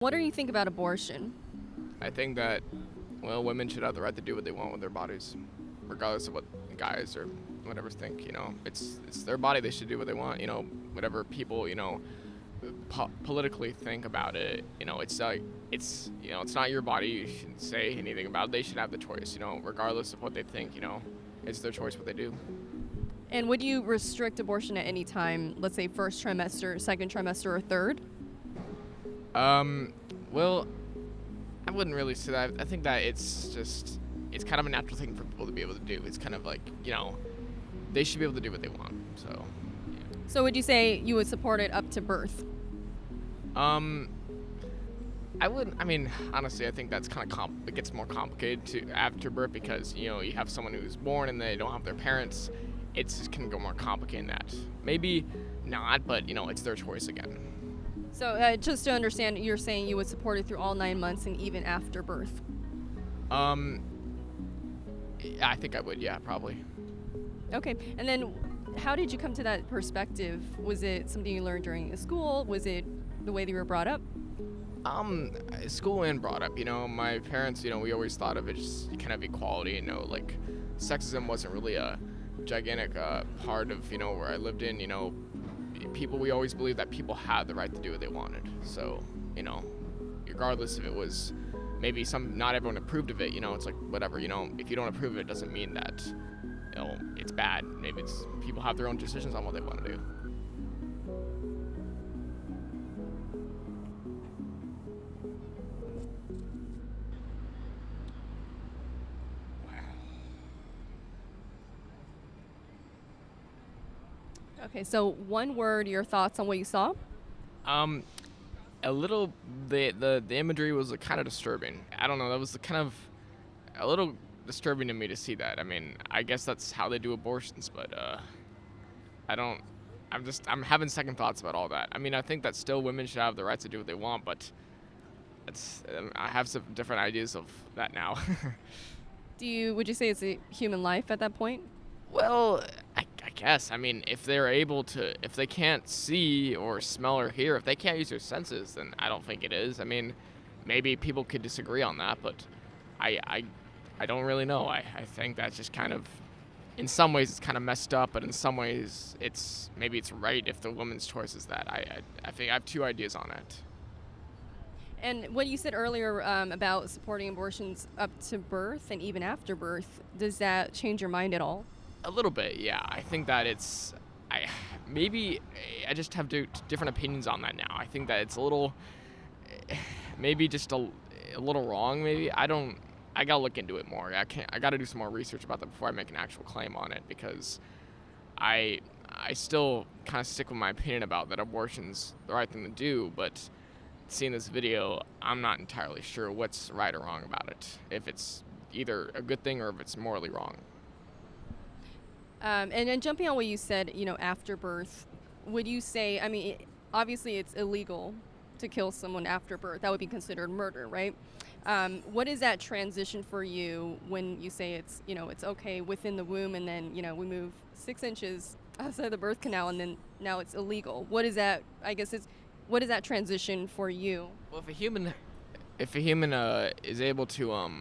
What do you think about abortion? I think that, well, women should have the right to do what they want with their bodies, regardless of what guys or whatever think. It's their body. They should do what they want. Whatever people politically think about it. It's not your body. You shouldn't say anything about it. They should have the choice. Regardless of what they think. It's their choice what they do. And would you restrict abortion at any time, let's say first trimester, second trimester, or third? Well, I wouldn't really say that. I think that it's kind of a natural thing for people to be able to do. It's kind of like, they should be able to do what they want. So, yeah. So would you say you would support it up to birth? I wouldn't. I mean, honestly, I think that's kind of it gets more complicated to after birth because you have someone who's born and they don't have their parents. It's just gonna go more complicated than that. Maybe not, but it's their choice again. So just to understand, you're saying you would support it through all 9 months and even after birth? Yeah, I think I would. Yeah, probably. Okay, and then how did you come to that perspective? Was it something you learned during school? Was it the way that you were brought up? School and brought up. My parents. We always thought of it just kind of equality. Like sexism wasn't really a gigantic part of where I lived in. We always believed that people had the right to do what they wanted. So, regardless if it was maybe not everyone approved of it, it's like whatever, if you don't approve of it, doesn't mean that, it's bad. Maybe it's people have their own decisions on what they want to do. Okay, so one word, your thoughts on what you saw? A little, the imagery was kind of disturbing. I don't know, that was kind of a little disturbing to me to see that. I mean, I guess that's how they do abortions, but I'm having second thoughts about all that. I mean, I think that still women should have the rights to do what they want, but I have some different ideas of that now. Would you say it's a human life at that point? Well, I guess. I mean, if they can't see or smell or hear, if they can't use their senses, then I don't think it is. I mean, maybe people could disagree on that, but I don't really know. I think that's just kind of, in some ways it's kind of messed up, but in some ways maybe it's right if the woman's choice is that. I think I have two ideas on it. And what you said earlier about supporting abortions up to birth and even after birth, does that change your mind at all? A little bit, yeah. I think that maybe I just have different opinions on that now. I think that it's a little, maybe just a little wrong. Maybe I gotta look into it more. I gotta do some more research about that before I make an actual claim on it because I still kind of stick with my opinion about that abortion's the right thing to do. But seeing this video, I'm not entirely sure what's right or wrong about it. If it's either a good thing or if it's morally wrong. And then jumping on what you said, after birth, would you say, I mean, obviously it's illegal to kill someone after birth. That would be considered murder, right? What is that transition for you when you say it's okay within the womb and then, we move 6 inches outside the birth canal and then now it's illegal? What is that, what is that transition for you? Well, if a human is able to,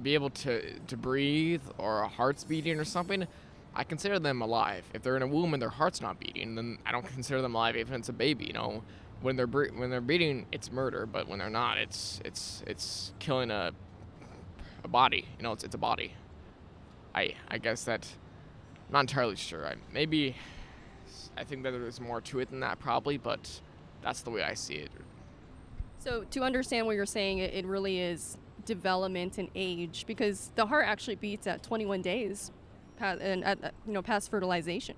be able to breathe or a heart's beating or something, I consider them alive. If they're in a womb and their heart's not beating, then I don't consider them alive even if it's a baby. When they're beating, it's murder, but when they're not, it's killing a body. It's a body. I guess that I'm not entirely sure. I think that there's more to it than that probably, but that's the way I see it. So to understand what you're saying, it really is development and age, because the heart actually beats at 21 days past fertilization.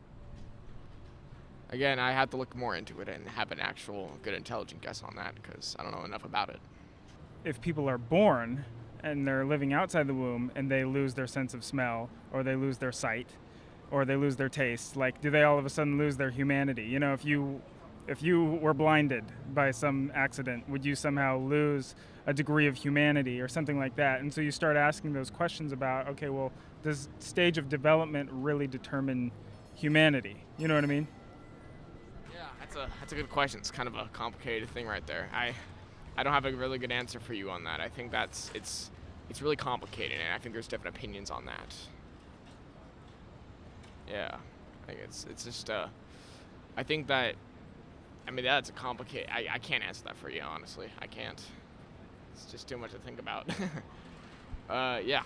Again, I have to look more into it and have an actual good intelligent guess on that because I don't know enough about it. If people are born and they're living outside the womb and they lose their sense of smell or they lose their sight or they lose their taste, do they all of a sudden lose their humanity? If you were blinded by some accident, would you somehow lose a degree of humanity or something like that? And so you start asking those questions about, okay, well, does stage of development really determine humanity? You know what I mean? Yeah, I That's a good question. It's kind of a complicated thing right there. I don't have a really good answer for you on that. I think it's really complicated, and I think there's different opinions on that. Yeah, I think it's just I think that, I mean, that's a complicated. I can't answer that for you, honestly. I can't. It's just too much to think about. Yeah,